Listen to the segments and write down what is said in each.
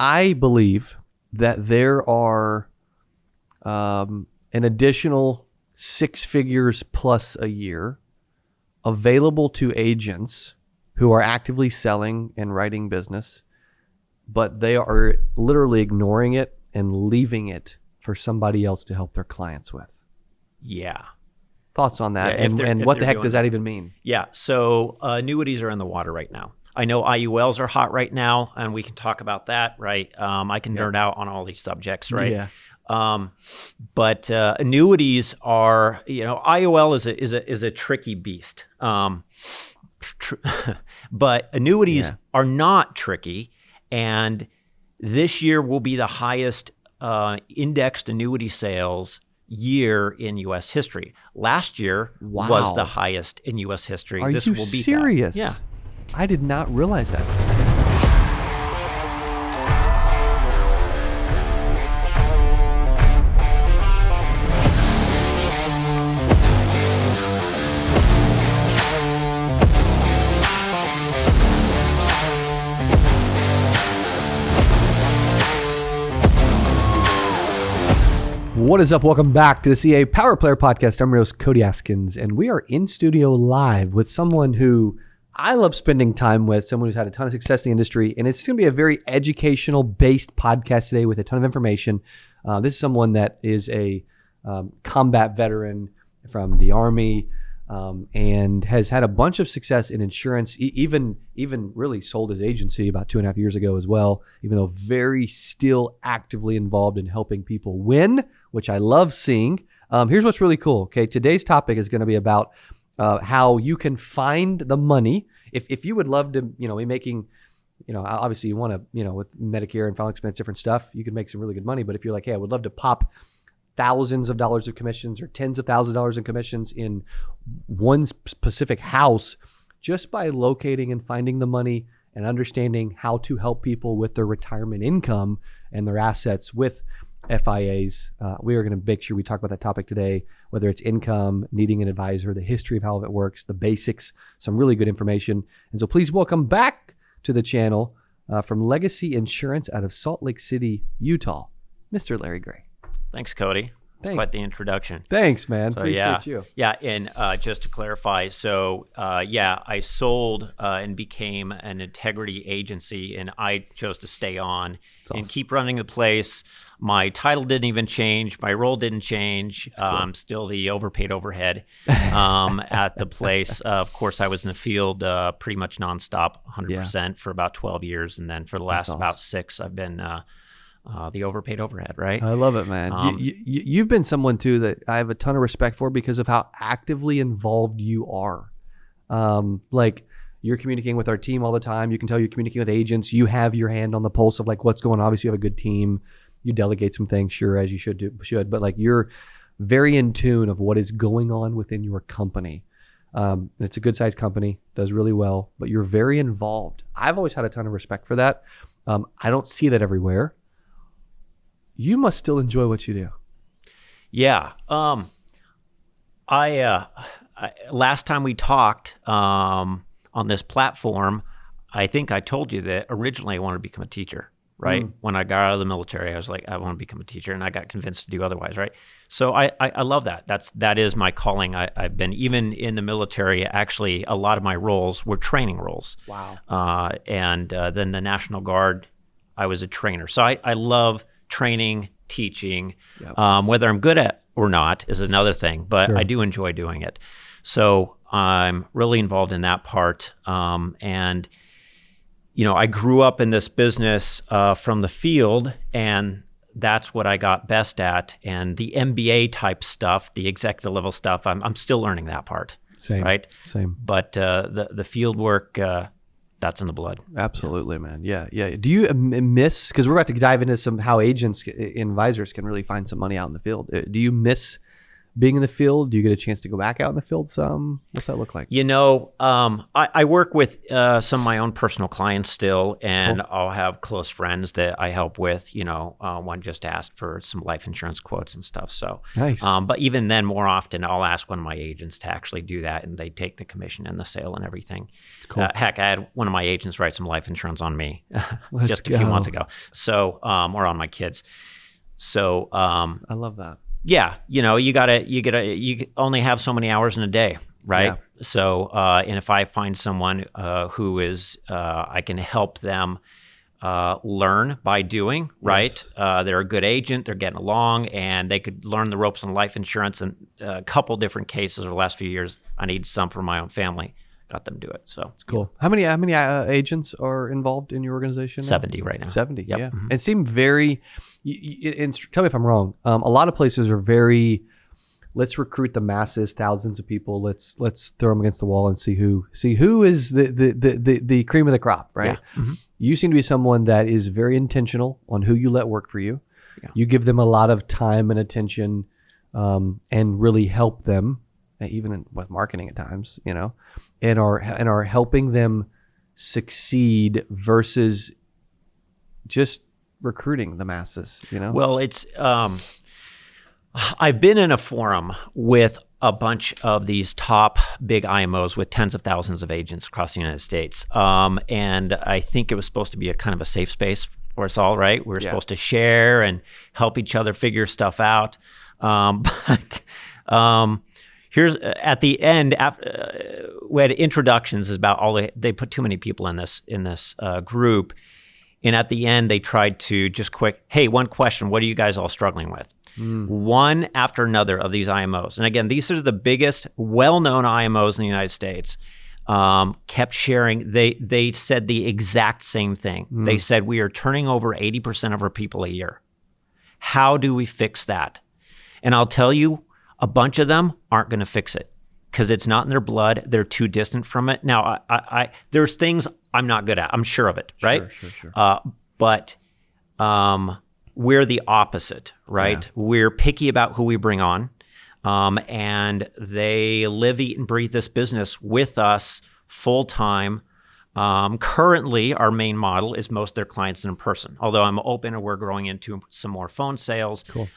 I believe that there are an additional 6 figures plus a year available to agents who are actively selling and writing business, but they are literally ignoring it and leaving it for somebody else to help their clients with. Yeah. Thoughts on that? Yeah, and what the heck does that even mean? Yeah. So annuities are in the water right now. I know IULs are hot right now, and we can talk about that, right? I can nerd out on all these subjects, right? Yeah. But annuities are, IUL is a tricky beast. But annuities are not tricky, and this year will be the highest indexed annuity sales year in U.S. history. Last year was the highest in U.S. history. Are this you will beat serious? that. Yeah. I did not realize that. What is up? Welcome back to the CA Power Player Podcast. I'm your host, Cody Askins, and we are in studio live with someone who I love spending time with, someone who's had a ton of success in the industry, and it's going to be a very educational-based podcast today with a ton of information. This is someone that is a combat veteran from the Army and has had a bunch of success in insurance, even really sold his agency about 2.5 years ago as well, even though very still actively involved in helping people win, which I love seeing. Here's what's really cool. Okay, today's topic is going to be about how you can find the money. If you would love to, be making, obviously you want to, with Medicare and final expense, different stuff, you can make some really good money. But if you're like, hey, I would love to pop thousands of dollars of commissions or tens of thousands of dollars in commissions in one specific house, just by locating and finding the money and understanding how to help people with their retirement income and their assets with FIAs. We are going to make sure we talk about that topic today, whether it's income, needing an advisor, the history of how it works, the basics, some really good information. And so please welcome back to the channel from Legacy Insurance out of Salt Lake City, Utah, Mr. Larry Gray. Thanks, Cody. It's quite the introduction. Thanks, man. Appreciate you. Yeah, and just to clarify, I sold and became an integrity agency, and I chose to stay on and keep running the place. My title didn't even change. My role didn't change. Cool. I'm still the overpaid overhead at the place. Of course, I was in the field pretty much nonstop, 100% for about 12 years, and then for the last about 6, I've been the overpaid overhead, right? I love it, man. You've been someone too that I have a ton of respect for because of how actively involved you are. Like you're communicating with our team all the time. You can tell you're communicating with agents. You have your hand on the pulse of like what's going on. Obviously, you have a good team. You delegate some things, sure, as you should, but like you're very in tune of what is going on within your company. And it's a good sized company, does really well, but you're very involved. I've always had a ton of respect for that. I don't see that everywhere. You must still enjoy what you do. Yeah. I last time we talked on this platform, I think I told you that originally I wanted to become a teacher, right? When I got out of the military, I was like, I want to become a teacher, and I got convinced to do otherwise, right? So I love that. That is my calling. I've been, even in the military, actually, a lot of my roles were training roles. Wow. And then the National Guard, I was a trainer. So I love training, teaching. Yep. Whether I'm good at or not is another thing, but I do enjoy doing it. So I'm really involved in that part. And I grew up in this business from the field, and that's what I got best at. And the MBA type stuff, the executive level stuff, I'm still learning that part. Same. Right? Same. But the field work, that's in the blood. Absolutely, man. Yeah. Do you miss, because we're about to dive into how agents and advisors can really find some money out in the field. Do you miss being in the field? Do you get a chance to go back out in the field some? What's that look like? I work with some of my own personal clients still, and cool. I'll have close friends that I help with. One just asked for some life insurance quotes and stuff. So nice. But even then, more often, I'll ask one of my agents to actually do that, and they take the commission and the sale and everything. Cool. Heck, I had one of my agents write some life insurance on me just a few months ago. So, or on my kids. So I love that. Yeah, you only have so many hours in a day, right? Yeah. So, and if I find someone who is, I can help them learn by doing, right? Yes. They're a good agent, they're getting along, and they could learn the ropes on life insurance. And a couple different cases over the last few years, I need some for my own family. Got them to do it. So it's cool. How many agents are involved in your organization now? 70 right now. 70, yep. Yeah. Mm-hmm. It seemed very, and tell me if I'm wrong, a lot of places are very, let's recruit the masses, thousands of people. Let's throw them against the wall and see who is the cream of the crop, right? Yeah. Mm-hmm. You seem to be someone that is very intentional on who you let work for you. Yeah. You give them a lot of time and attention, and really help them, even with marketing at times, and are helping them succeed versus just recruiting the masses, Well, it's I've been in a forum with a bunch of these top big IMOs with tens of thousands of agents across the United States, and I think it was supposed to be a kind of a safe space for us all, right? We were supposed to share and help each other figure stuff out, but here's at the end. We had introductions. Is about they put too many people in this group, and at the end they tried to just quick. Hey, one question: what are you guys all struggling with? One after another of these IMOs, and again, these are the biggest, well-known IMOs in the United States. Kept sharing. They said the exact same thing. They said we are turning over 80% of our people a year. How do we fix that? And I'll tell you, a bunch of them aren't going to fix it because it's not in their blood. They're too distant from it. Now, I there's things I'm not good at. I'm sure of it, right? Sure. But we're the opposite, right? Yeah. We're picky about who we bring on, and they live, eat, and breathe this business with us full time. Currently, our main model is most of their clients in person, although I'm open and we're growing into some more phone sales. Cool.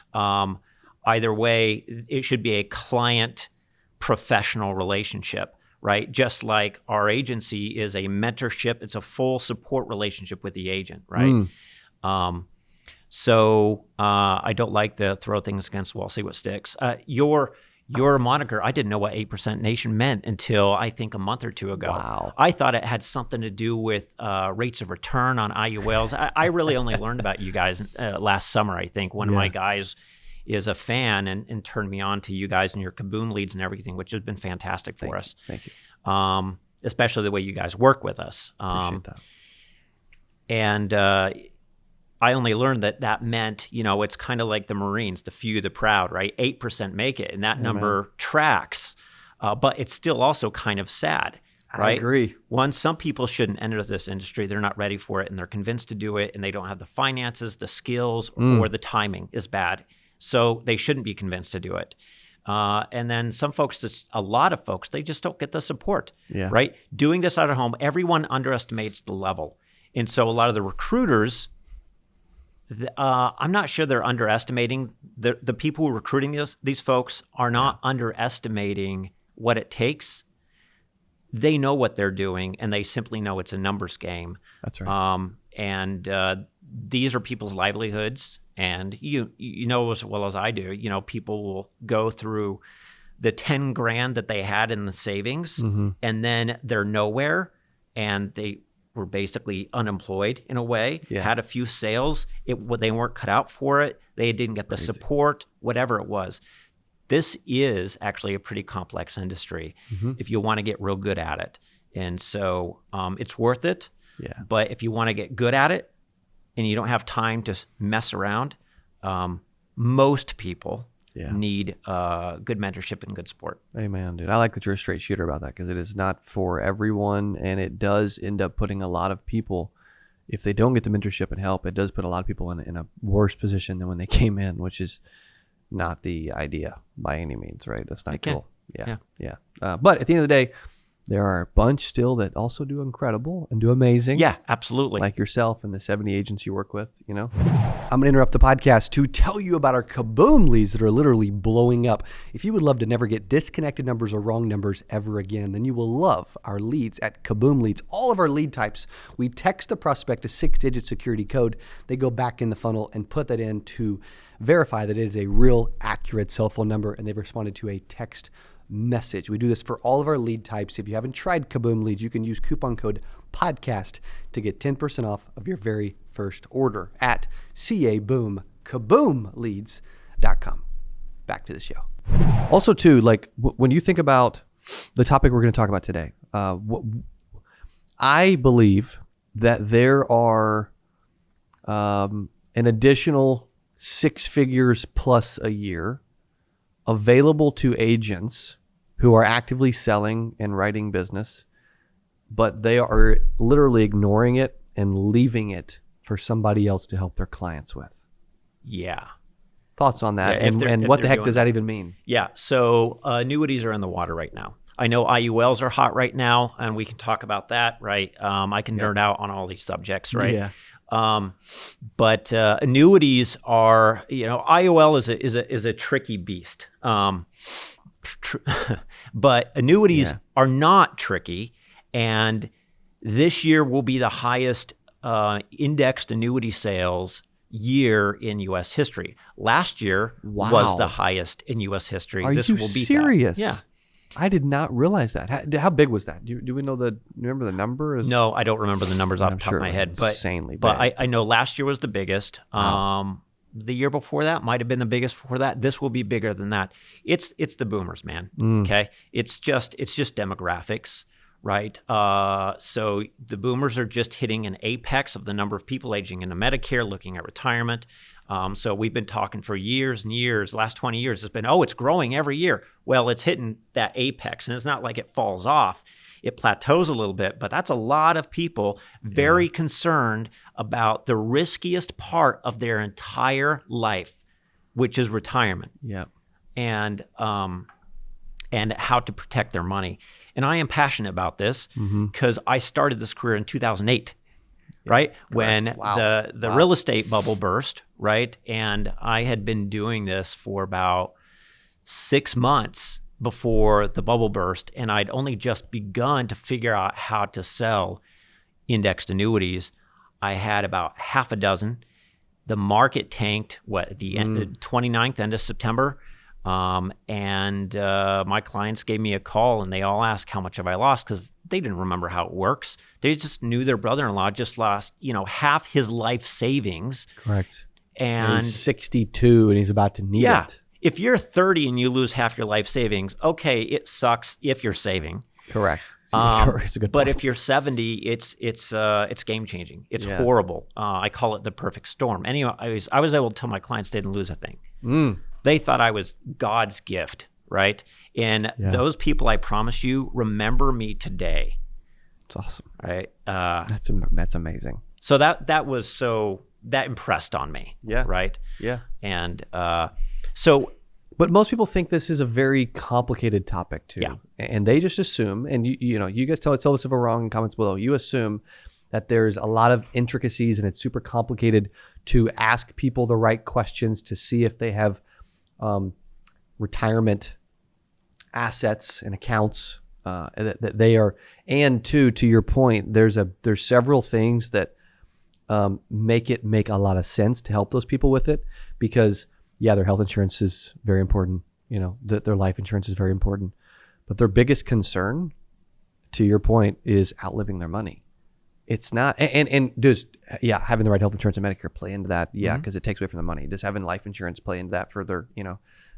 Either way, it should be a client professional relationship, right? Just like our agency is a mentorship, it's a full support relationship with the agent, right? So I don't like to throw things against the wall, see what sticks. Your moniker, I didn't know what 8% Nation meant until I think a month or two ago. Wow. I thought it had something to do with rates of return on IULs. I really only learned about you guys last summer, I think. One of my guys is a fan and turned me on to you guys and your Kaboom Leads and everything, which has been fantastic for us. Thank you. Especially the way you guys work with us. Appreciate that. And I only learned that meant, it's kind of like the Marines, the few, the proud, right? 8% make it, and that number tracks, but it's still also kind of sad, right? I agree. One, some people shouldn't enter this industry. They're not ready for it, and they're convinced to do it, and they don't have the finances, the skills, or the timing is bad. So they shouldn't be convinced to do it. And then some folks, a lot of folks, they just don't get the support, right? Doing this out of home, everyone underestimates the level. And so a lot of the recruiters, I'm not sure they're underestimating. The people who are recruiting these folks are not underestimating what it takes. They know what they're doing, and they simply know it's a numbers game. That's right. And these are people's livelihoods. And you know as well as I do, people will go through the 10 grand that they had in the savings, and then they're nowhere, and they were basically unemployed in a way, had a few sales, they weren't cut out for it, they didn't get the support, whatever it was. This is actually a pretty complex industry if you want to get real good at it. And so it's worth it. Yeah. But if you want to get good at it and you don't have time to mess around, most people need good mentorship and good support. Amen, dude. I like that you're a straight shooter about that, because it is not for everyone, and it does end up putting a lot of people, if they don't get the mentorship and help, it does put a lot of people in a worse position than when they came in, which is not the idea by any means, right? That's not cool. Yeah. But at the end of the day, there are a bunch still that also do incredible and do amazing. Yeah, absolutely. Like yourself and the 70 agents you work with, I'm going to interrupt the podcast to tell you about our Kaboom leads that are literally blowing up. If you would love to never get disconnected numbers or wrong numbers ever again, then you will love our leads at Kaboom Leads. All of our lead types, we text the prospect a 6-digit security code. They go back in the funnel and put that in to verify that it is a real accurate cell phone number, and they've responded to a text message. We do this for all of our lead types. If you haven't tried Kaboom Leads, you can use coupon code podcast to get 10% off of your very first order at kaboomleads.com. Back to the show. Also, too, like when you think about the topic we're going to talk about today, I believe that there are an additional 6 figures plus a year available to agents who are actively selling and writing business, but they are literally ignoring it and leaving it for somebody else to help their clients with. Yeah. Thoughts on that? And what the heck does that even mean? Yeah. So annuities are in the water right now. I know IULs are hot right now, and we can talk about that, right? I can nerd out on all these subjects, right? Yeah. But annuities are, IUL is a tricky beast. But annuities are not tricky, and this year will be the highest indexed annuity sales year in U.S. history. Last year was the highest in U.S. history. Are this you will be serious? Yeah. I did not realize that. How big was that? Do we know remember the number? No, I don't remember the numbers off the top of my head. But insanely big. But I know last year was the biggest. Wow. The year before that might have been the biggest before that. This will be bigger than that. It's the boomers, man. Okay, it's just demographics, right? So the boomers are just hitting an apex of the number of people aging into Medicare, looking at retirement. So we've been talking for years and years. The last 20 years, it's been, it's growing every year. Well, it's hitting that apex, and it's not like it falls off. It plateaus a little bit, but that's a lot of people very concerned about the riskiest part of their entire life, which is retirement. Yeah. And how to protect their money. And I am passionate about this because I started this career in 2008. Right? When the real estate bubble burst, right? And I had been doing this for about 6 months before the bubble burst, and I'd only just begun to figure out how to sell indexed annuities. I had about half a dozen. The market tanked at the end, 29th, end of September. And my clients gave me a call, and they all asked how much have I lost, because they didn't remember how it works. They just knew their brother-in-law just lost, half his life savings. Correct. And he's 62 and he's about to need it. If you're 30 and you lose half your life savings, okay, it sucks if you're saving. Correct. It's a good but point. if you're 70, it's game changing. It's horrible. I call it the perfect storm. Anyway, I was able to tell my clients they didn't lose a thing. They thought I was God's gift, right? And those people, I promise you, remember me today. It's awesome. Right? That's amazing. So that impressed on me. Yeah. Right? Yeah. And but most people think this is a very complicated topic too. Yeah. And they just assume, and you guys tell us if we're wrong in comments below, you assume that there's a lot of intricacies and it's super complicated to ask people the right questions to see if they have retirement assets and accounts that they are, and to your point, there's several things that make a lot of sense to help those people with it, because their health insurance is very important, their life insurance is very important, but their biggest concern, to your point, is outliving their money. It's not, and just having the right health insurance and Medicare play into that, because it takes away from the money. Does having life insurance play into that for their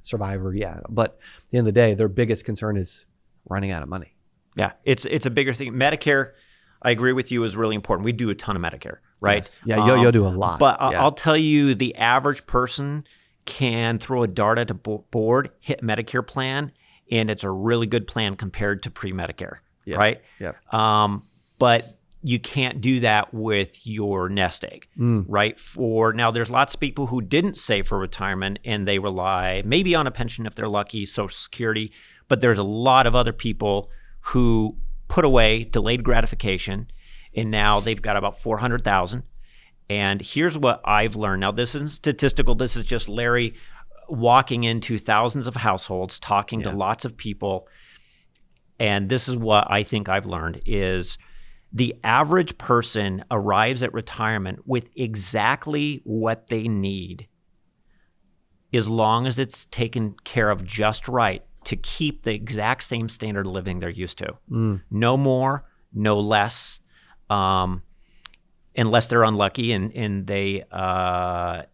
survivor? But at the end of the day, their biggest concern is running out of money. It's a bigger thing. Medicare, I agree with you, is really important. We do a ton of Medicare, right? Yes. Yeah, you'll do a lot. But I'll tell you, the average person can throw a dart at a board, hit Medicare plan, and it's a really good plan compared to pre-Medicare, right? Yeah. But you can't do that with your nest egg, right? Now, there's lots of people who didn't save for retirement and they rely maybe on a pension if they're lucky, Social Security, but there's a lot of other people who put away delayed gratification, and now they've got about 400,000. And here's what I've learned. Now, this isn't statistical. This is just Larry walking into thousands of households, talking to lots of people. And this is what I think I've learned is the average person arrives at retirement with exactly what they need, as long as it's taken care of just right to keep the exact same standard of living they're used to. No more, no less, unless they're unlucky and they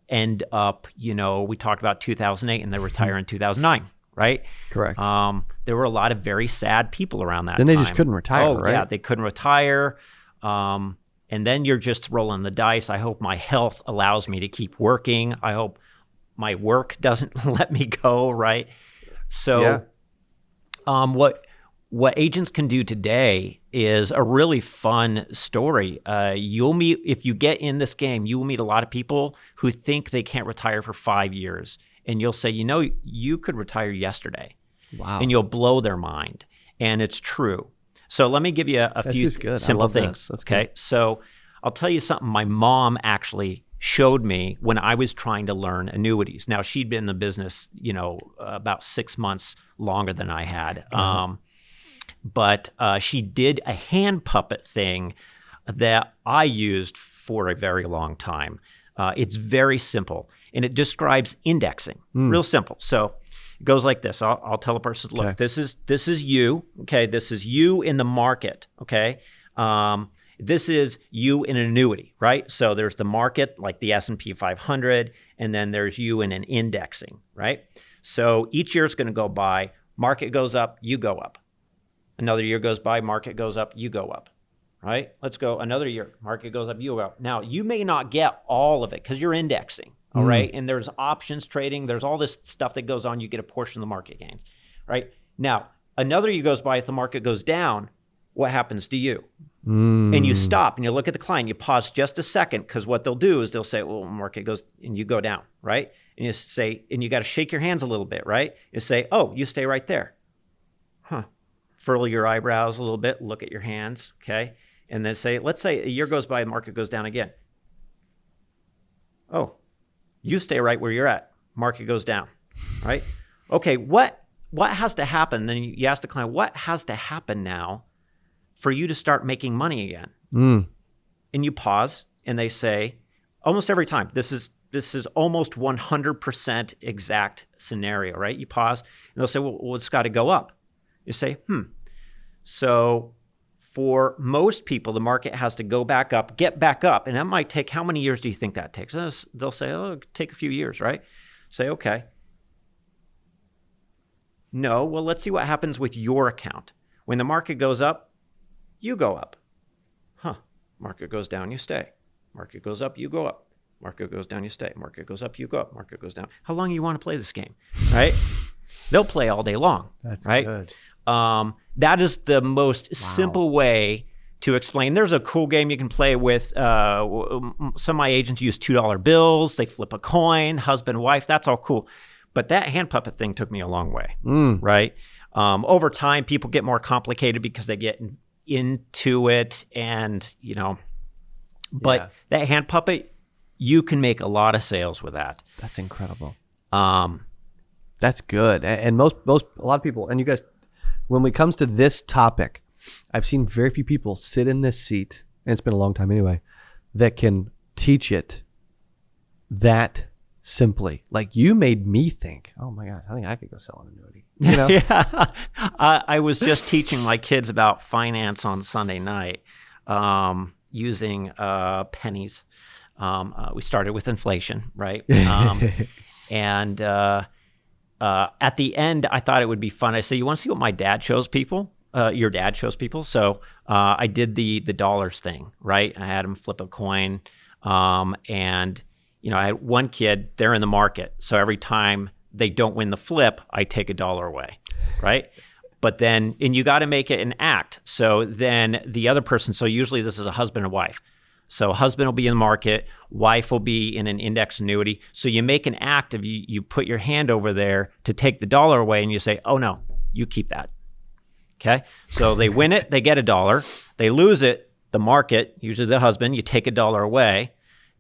end up, we talked about 2008 and they retire in 2009. Right? Correct. There were a lot of very sad people around that then time. They just couldn't retire, right? Yeah, they couldn't retire. And then you're just rolling the dice. I hope my health allows me to keep working. I hope my work doesn't let me go, right? So what agents can do today is a really fun story. If you get in this game, you will meet a lot of people who think they can't retire for 5 years. And you'll say, you could retire yesterday. Wow. And you'll blow their mind. And it's true. So let me give you a few simple things. That's okay. Good. So I'll tell you something my mom actually showed me when I was trying to learn annuities. Now, she'd been in the business, about 6 months longer than I had. But she did a hand puppet thing that I used for a very long time. It's very simple, and it describes indexing. Real simple. So it goes like this. I'll tell a person, look, this is you. Okay, this is you in the market. Okay, this is you in an annuity, right? So there's the market, like the S&P 500, and then there's you in an indexing, right? So each year is going to go by. Market goes up, you go up. Another year goes by, market goes up, you go up. Right? Let's go another year. Market goes up, you go up. Now, you may not get all of it because you're indexing, all right? And there's options trading. There's all this stuff that goes on. You get a portion of the market gains, right? Now, another year goes by. If the market goes down, what happens to you? And you stop and you look at the client. You pause just a second because what they'll do is they'll say, well, market goes, and you go down, right? And you say, and you got to shake your hands a little bit, right? You say, oh, you stay right there. Huh. Furl your eyebrows a little bit. Look at your hands, okay? And then let's say a year goes by, market goes down again. Oh, you stay right where you're at. Market goes down, right? Okay, what has to happen? Then you ask the client, what has to happen now for you to start making money again? And you pause, and they say, almost every time, this is almost 100% exact scenario, right? You pause, and they'll say, well, it's got to go up. You say, So for most people, the market has to go back up, get back up. And that might take, how many years do you think that takes? They'll say, oh, it'll take a few years, right? Say, okay. No, well, let's see what happens with your account. When the market goes up, you go up. Market goes down, you stay. Market goes up, you go up. Market goes down, you stay. Market goes up, you go up. Market goes down. How long do you want to play this game, right? They'll play all day long. That's right? Good. That is the most simple way to explain. There's a cool game you can play with. Some of my agents use $2 bills. They flip a coin, husband, wife. That's all cool. But that hand puppet thing took me a long way, right? Over time, people get more complicated because they get into it, and but that hand puppet, you can make a lot of sales with that. That's incredible. That's good. And a lot of people, and you guys, when it comes to this topic, I've seen very few people sit in this seat, and it's been a long time anyway, that can teach it that simply. Like, you made me think, oh my God, I think I could go sell an annuity. Yeah. I was just teaching my kids about finance on Sunday night using pennies. We started with inflation, right? And at the end, I thought it would be fun. I said, you want to see what my dad shows people? Your dad shows people. So I did the dollars thing, right? I had him flip a coin. And, I had one kid, they're in the market. So every time they don't win the flip, I take $1 away, right? But then, and you got to make it an act. So then the other person, so usually this is a husband and wife. So husband will be in the market, wife will be in an index annuity. So you make an act of you put your hand over there to take the dollar away and you say, oh no, you keep that. Okay. So they win it, they get $1. They lose it, the market, usually the husband, you take $1 away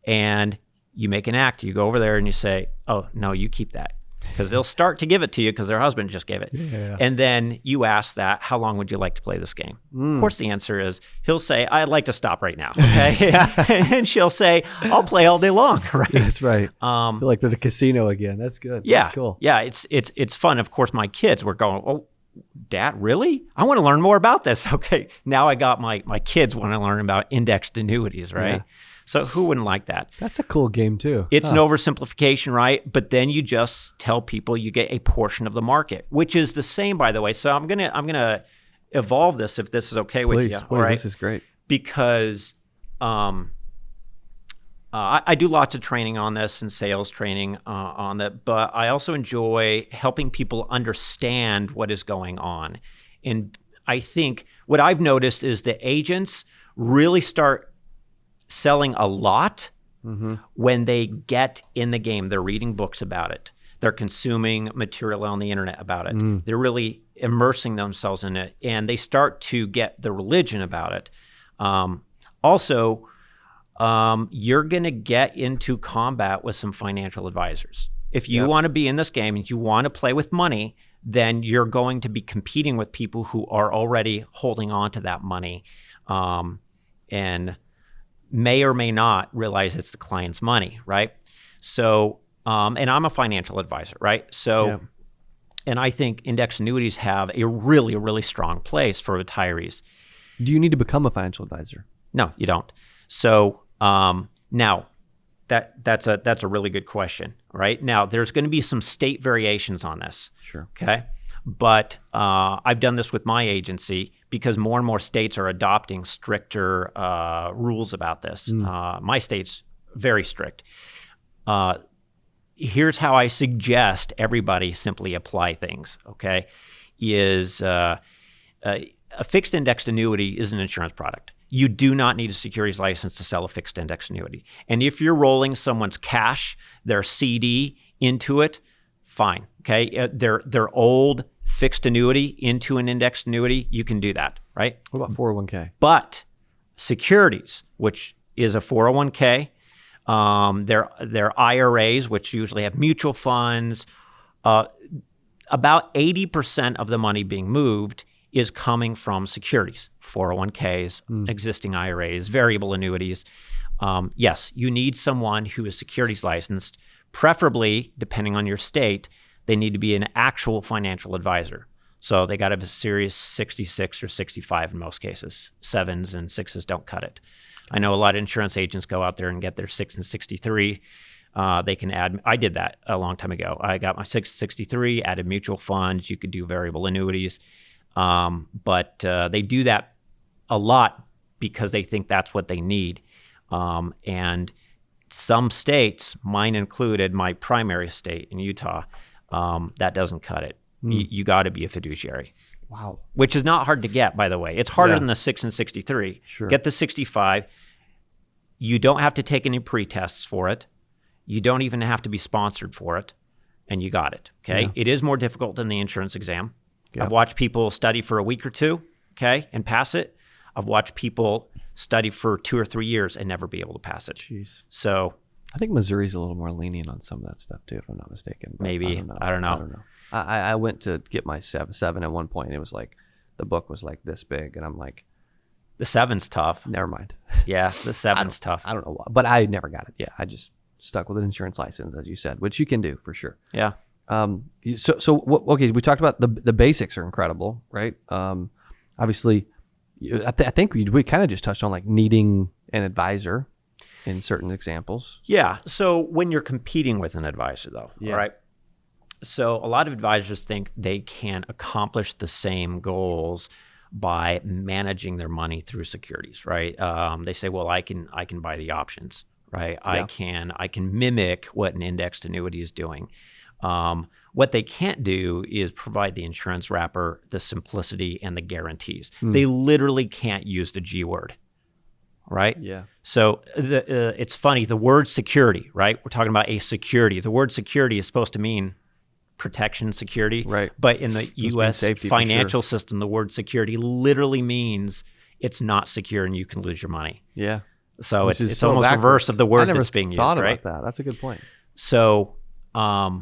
and you make an act. You go over there and you say, oh no, you keep that. Because they'll start to give it to you because their husband just gave it. Yeah. And then you ask that, how long would you like to play this game? Of course, the answer is, he'll say, I'd like to stop right now. Okay. And she'll say, I'll play all day long. Right. That's right. Feel like they're the casino again. That's good. Yeah. That's cool. Yeah. It's fun. Of course, my kids were going, oh, Dad, really? I want to learn more about this. Okay. Now I got my kids want to learn about indexed annuities. Right. Yeah. So who wouldn't like that? That's a cool game too. It's an oversimplification, right? But then you just tell people you get a portion of the market, which is the same, by the way. So I'm gonna evolve this if this is okay with you. Please, all right? This is great. Because I do lots of training on this and sales training on that, but I also enjoy helping people understand what is going on. And I think what I've noticed is the agents really start selling a lot when they get in the game. They're reading books about it. They're consuming material on the internet about it. They're really immersing themselves in it, and they start to get the religion about it. Also, you're going to get into combat with some financial advisors. If you want to be in this game and you want to play with money, then you're going to be competing with people who are already holding on to that money and may or may not realize it's the client's money, right? So, and I'm a financial advisor, right? So, and I think index annuities have a really, really strong place for retirees. Do you need to become a financial advisor? No, you don't. So now that's a really good question, right? Now there's going to be some state variations on this. Sure. Okay. But I've done this with my agency because more and more states are adopting stricter rules about this. My state's very strict. Here's how I suggest everybody simply apply things, okay, is a fixed indexed annuity is an insurance product. You do not need a securities license to sell a fixed indexed annuity. And if you're rolling someone's cash, their CD into it, fine. Okay, their old fixed annuity into an indexed annuity, you can do that, right? What about 401k? But securities, which is a 401k, their IRAs, which usually have mutual funds, about 80% of the money being moved is coming from securities, 401ks, existing IRAs, variable annuities. Yes, you need someone who is securities licensed, preferably, depending on your state, they need to be an actual financial advisor. So they got to have a Series 66 or 65 in most cases. 7s and 6s don't cut it. I know a lot of insurance agents go out there and get their 6 and 63. They can add, I did that a long time ago. I got my 663, added mutual funds. You could do variable annuities. But they do that a lot because they think that's what they need. And some states, mine included, my primary state in Utah, that doesn't cut it. You got to be a fiduciary. Wow. Which is not hard to get, by the way. It's harder than the 6 and 63. Sure. Get the 65. You don't have to take any pre-tests for it. You don't even have to be sponsored for it. And you got it. Okay. Yeah. It is more difficult than the insurance exam. Yep. I've watched people study for a week or two, okay, and pass it. I've watched people study for 2 or 3 years and never be able to pass it. Jeez. So I think Missouri's a little more lenient on some of that stuff too, if I'm not mistaken. Maybe. I don't know. I went to get my seven at one point, and it was like the book was like this big, and I'm like, the 7's tough. Never mind. Yeah, the 7's tough. I don't know why, but I never got it. Yeah, I just stuck with an insurance license, as you said, which you can do for sure. Yeah. Okay, we talked about the basics are incredible, right? Obviously, I think we kind of just touched on like needing an advisor in certain examples. Yeah. So when you're competing with an advisor, though, right? So a lot of advisors think they can accomplish the same goals by managing their money through securities, right? They say, well, I can buy the options, right? Yeah. I can mimic what an indexed annuity is doing. What they can't do is provide the insurance wrapper, the simplicity, and the guarantees. They literally can't use the G word, right? Yeah. So it's funny, the word security, right? We're talking about a security. The word security is supposed to mean protection, security. Right. But in the U.S. financial system, the word security literally means it's not secure and you can lose your money. Yeah. So it's almost reverse of the word that's being used, right? I never thought about that. That's a good point. So let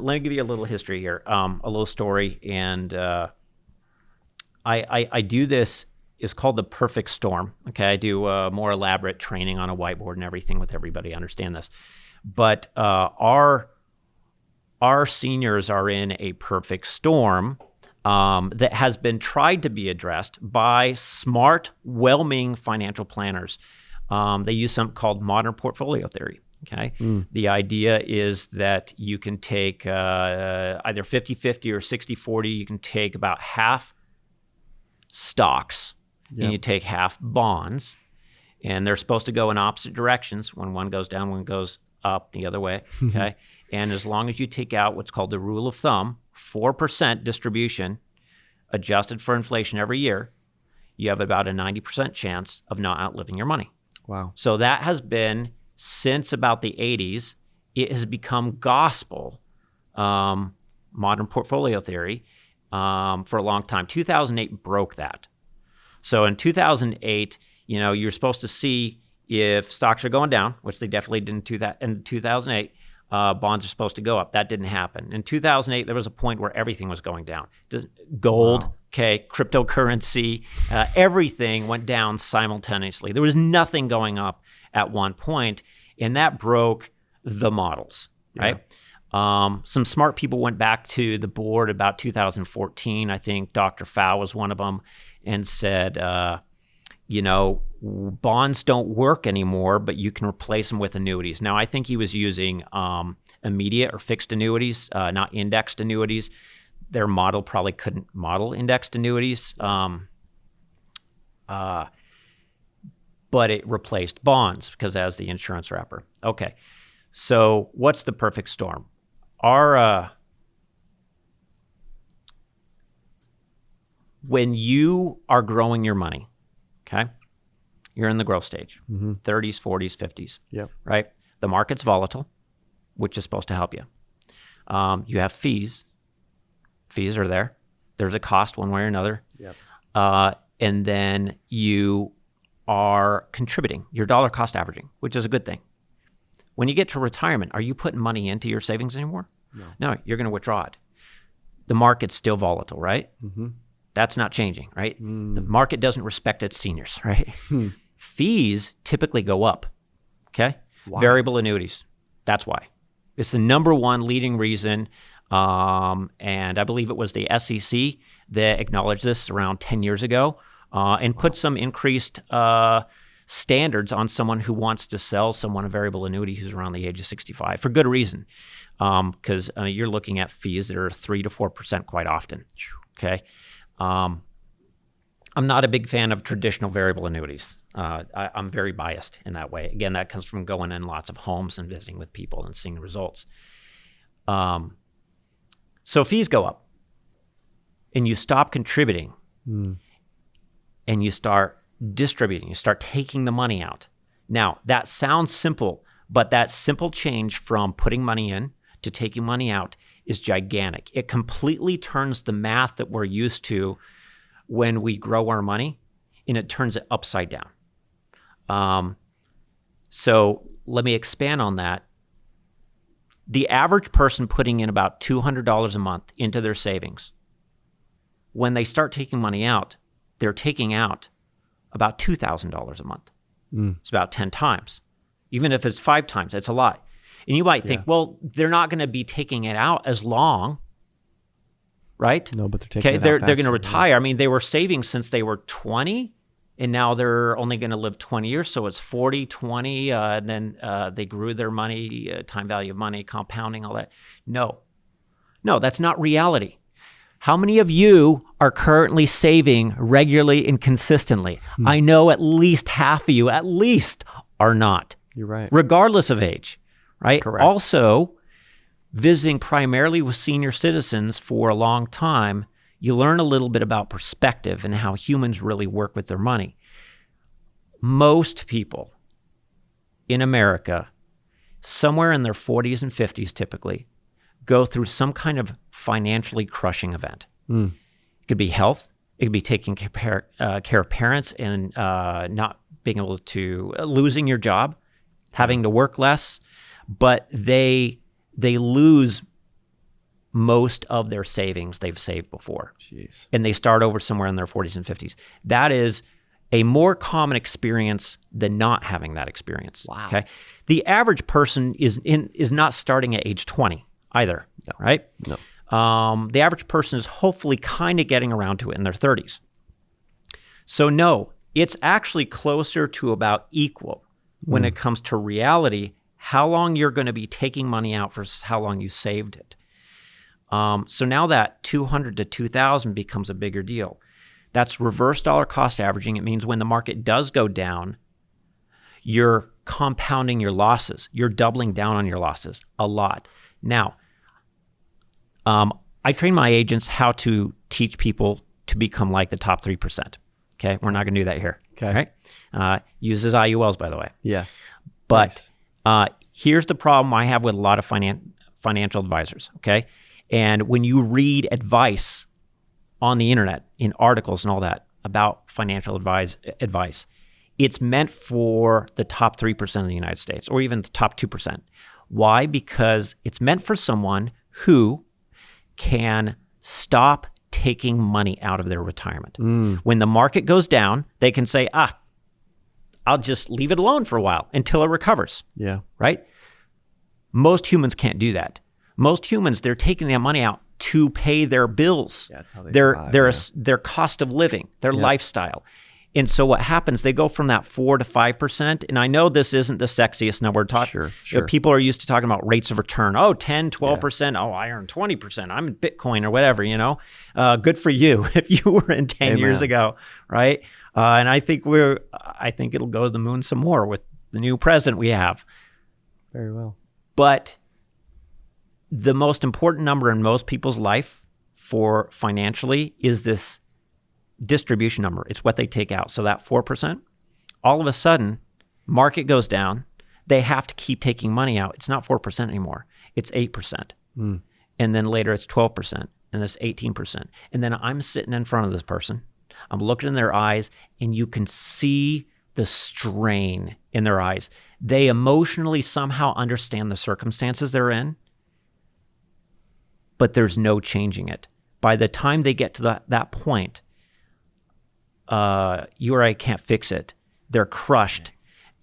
me give you a little history here, a little story. And I do this. It's called the perfect storm. Okay, I do more elaborate training on a whiteboard and everything with everybody. I understand this. But our seniors are in a perfect storm that has been tried to be addressed by smart, well-meaning financial planners. They use something called modern portfolio theory. Okay, the idea is that you can take either 50-50 or 60-40. You can take about half stocks and you take half bonds, and they're supposed to go in opposite directions. When one goes down, one goes up the other way. Okay, and as long as you take out what's called the rule of thumb, 4% distribution adjusted for inflation every year, you have about a 90% chance of not outliving your money. Wow. So that has been, since about the 80s, it has become gospel, modern portfolio theory, for a long time. 2008 broke that. So in 2008, you're supposed to see if stocks are going down, which they definitely didn't in 2008. Bonds are supposed to go up. That didn't happen. In 2008, there was a point where everything was going down. Gold, wow. Okay, cryptocurrency, everything went down simultaneously. There was nothing going up at one point, and that broke the models, right? Some smart people went back to the board about 2014. I think Dr. Pfau was one of them, and said, bonds don't work anymore, but you can replace them with annuities. Now, I think he was using immediate or fixed annuities, not indexed annuities. Their model probably couldn't model indexed annuities, but it replaced bonds because it has the insurance wrapper. Okay, so what's the perfect storm? When you are growing your money, okay, you're in the growth stage, 30s, 40s, 50s, right? The market's volatile, which is supposed to help you. You have fees. Fees are there. There's a cost one way or another. And then you are contributing. You're dollar cost averaging, which is a good thing. When you get to retirement, are you putting money into your savings anymore? No, you're going to withdraw it. The market's still volatile, right? That's not changing, right? The market doesn't respect its seniors, right? Fees typically go up, okay? Why? Variable annuities, that's why. It's the number one leading reason, and I believe it was the SEC that acknowledged this around 10 years ago and put some increased standards on someone who wants to sell someone a variable annuity who's around the age of 65 for good reason, because you're looking at fees that are 3 to 4% quite often, okay? I'm not a big fan of traditional variable annuities. I'm very biased in that way. Again, that comes from going in lots of homes and visiting with people and seeing the results. So fees go up, and you stop contributing, and you start distributing. You start taking the money out. Now, that sounds simple, but that simple change from putting money in to taking money out is gigantic. It completely turns the math that we're used to when we grow our money, and it turns it upside down. So let me expand on that. The average person putting in about $200 a month into their savings, when they start taking money out, they're taking out about $2,000 a month. It's about 10 times. Even if it's 5 times, it's a lot. And you might think, well, they're not going to be taking it out as long, right? No, but they're taking it out they're going to retire. I mean, they were saving since they were 20, and now they're only going to live 20 years. So it's 40, 20, and then they grew their money, time value of money, compounding, all that. No, that's not reality. How many of you are currently saving regularly and consistently? I know at least half of you, at least, are not. You're right. Regardless of age, right? Correct. Also, visiting primarily with senior citizens for a long time, you learn a little bit about perspective and how humans really work with their money. Most people in America, somewhere in their 40s and 50s typically, go through some kind of financially crushing event. It could be health. It could be taking care of parents and not being able to, losing your job, having to work less, but they lose most of their savings they've saved before. Jeez. And they start over somewhere in their 40s and 50s. That is a more common experience than not having that experience. Wow. Okay. The average person is not starting at age 20 either, right? No. The average person is hopefully kind of getting around to it in their 30s. So no, it's actually closer to about equal when it comes to reality, how long you're going to be taking money out versus how long you saved it. So now that 200 to 2,000 becomes a bigger deal. That's reverse dollar cost averaging. It means when the market does go down, you're compounding your losses. You're doubling down on your losses a lot. Now, I train my agents how to teach people to become like the top 3%. Okay, we're not going to do that here. Okay. Right? Uses IULs, by the way. Yeah. But Nice. Here's the problem I have with a lot of financial advisors. Okay, and when you read advice on the internet, in articles and all that about financial advice, it's meant for the top 3% of the United States, or even the top 2%. Why? Because it's meant for someone who can stop taking money out of their retirement. When the market goes down, they can say, I'll just leave it alone for a while until it recovers. Yeah. Right? Most humans can't do that. Most humans, they're taking that money out to pay their bills, Yeah, that's how they survive, their cost of living, their lifestyle. And so what happens, they go from that 4 to 5%. And I know this isn't the sexiest number to talk. Sure. People are used to talking about rates of return. 10, 12%. Oh, I earn 20%. I'm in Bitcoin or whatever, Good for you if you were in 10 years ago, right? And I think it'll go to the moon some more with the new president we have. Very well. But the most important number in most people's life for financially is this distribution number. It's what they take out. So that 4%, all of a sudden, market goes down. They have to keep taking money out. It's not 4% anymore. It's 8%. And then later it's 12%. And it's 18%. And then I'm sitting in front of this person. I'm looking in their eyes, and you can see the strain in their eyes. They emotionally somehow understand the circumstances they're in, but there's no changing it. By the time they get to that point, you or I can't fix it. They're crushed,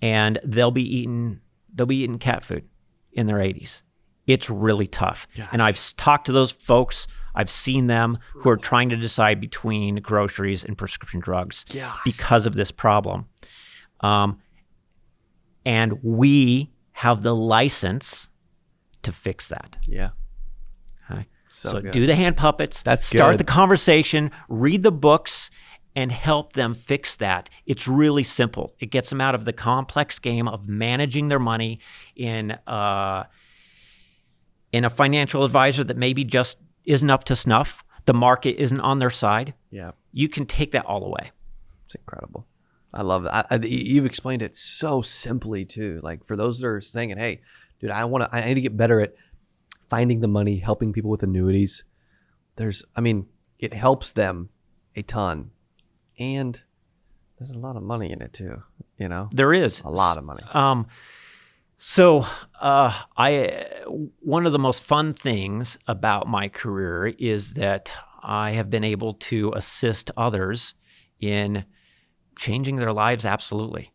and they'll be eating cat food in their 80s. It's really tough. Gosh. And I've talked to those folks. I've seen them who are trying to decide between groceries and prescription drugs because of this problem. And we have the license to fix that. Yeah. Okay. So do the hand puppets. Start the conversation. Read the books. And help them fix that. It's really simple. It gets them out of the complex game of managing their money in a financial advisor that maybe just isn't up to snuff. The market isn't on their side. Yeah, you can take that all away. It's incredible. I love that. You've explained it so simply too. Like for those that are saying, "Hey, dude, I need to get better at finding the money, helping people with annuities." It helps them a ton. And there's a lot of money in it too, There is a lot of money. One of the most fun things about my career is that I have been able to assist others in changing their lives. Absolutely.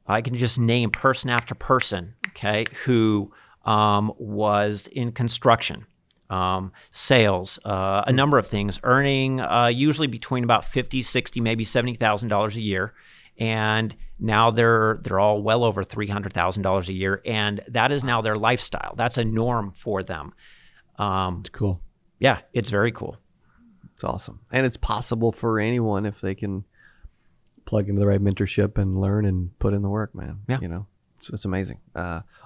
I can just name person after person, okay, who was in construction. Sales, a number of things, earning usually between about $50,000, $60,000, maybe $70,000 a year, and now they're all well over $300,000 a year, and that is now their lifestyle. That's a norm for them. It's cool. Yeah, it's very cool. It's awesome, and it's possible for anyone if they can plug into the right mentorship and learn and put in the work, man. Yeah, it's amazing.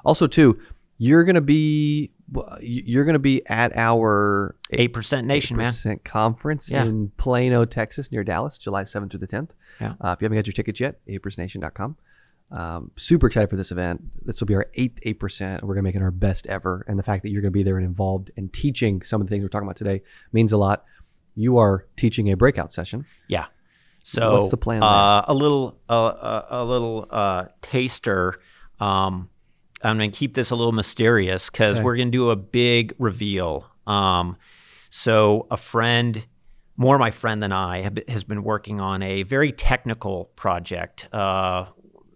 Also, too. You're going to be You're going to be at our 8% Nation, 8% conference in Plano, Texas, near Dallas, July 7th through the 10th. Yeah. If you haven't got your tickets yet, 8%nation.com. Super excited for this event. This will be our 8%. We're going to make it our best ever. And the fact that you're going to be there and involved and teaching some of the things we're talking about today means a lot. You are teaching a breakout session. Yeah. So what's the plan there? A little taster. I'm going to keep this a little mysterious because we're going to do a big reveal. So a friend, more my friend than I, has been working on a very technical project.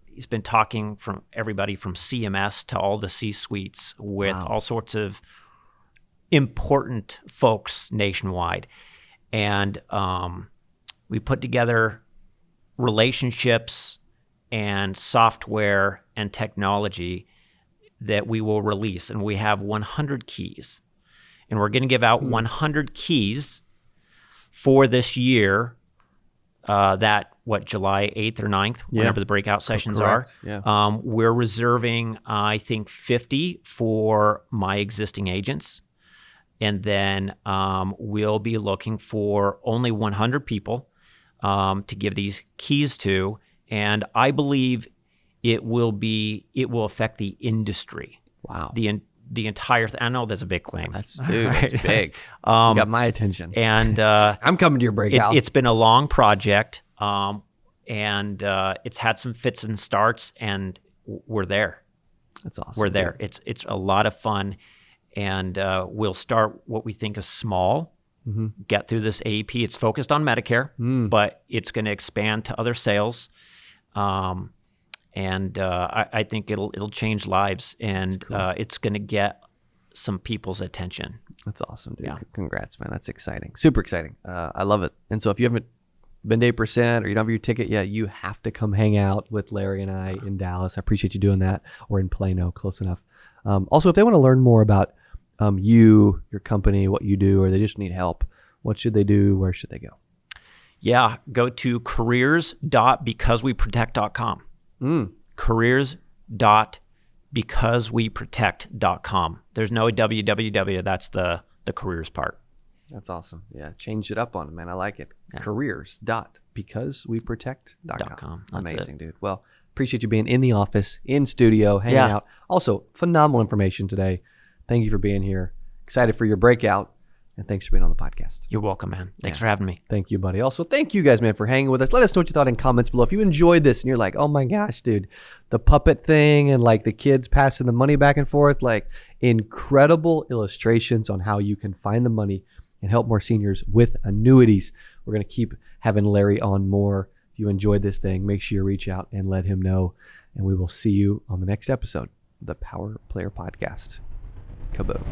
He's been talking from everybody from CMS to all the C-suites with all sorts of important folks nationwide. And we put together relationships and software and technology that we will release. And we have 100 keys. And we're going to give out 100 keys for this year, July 8th or 9th, whenever the breakout sessions are. Yeah. We're reserving, I think, 50 for my existing agents. And then we'll be looking for only 100 people to give these keys to. And I believe it will affect the industry. Wow. The entire thing. I know that's a big claim. That's big. You got my attention. And I'm coming to your breakout. It's been a long project, and it's had some fits and starts, and we're there. That's awesome. We're there. It's a lot of fun, and we'll start what we think is small. Mm-hmm. Get through this AEP. It's focused on Medicare, but it's going to expand to other sales. And I think it'll change lives, and cool. It's going to get some people's attention. That's awesome, dude. Yeah. Congrats, man. That's exciting. Super exciting. I love it. And so if you haven't been to 8% or you don't have your ticket yet, you have to come hang out with Larry and I in Dallas. I appreciate you doing that, or in Plano, close enough. Also, if they want to learn more about you, your company, what you do, or they just need help, what should they do? Where should they go? Yeah, go to careers.becauseweprotect.com. Careers.becauseweprotect.com. There's no www. That's the careers part. That's awesome. Yeah, change it up on it, man. I like it. Yeah. Careers.becauseweprotect.com. Amazing, dude. Well, appreciate you being in the office, in studio, hanging out. Also, phenomenal information today. Thank you for being here. Excited for your breakout. And thanks for being on the podcast. You're welcome, man. Thanks for having me. Thank you, buddy. Also, thank you guys, man, for hanging with us. Let us know what you thought in comments below. If you enjoyed this and you're like, oh my gosh, dude, the puppet thing and like the kids passing the money back and forth, like incredible illustrations on how you can find the money and help more seniors with annuities. We're going to keep having Larry on more. If you enjoyed this thing, make sure you reach out and let him know. And we will see you on the next episode of the Power Player Podcast. Kaboom.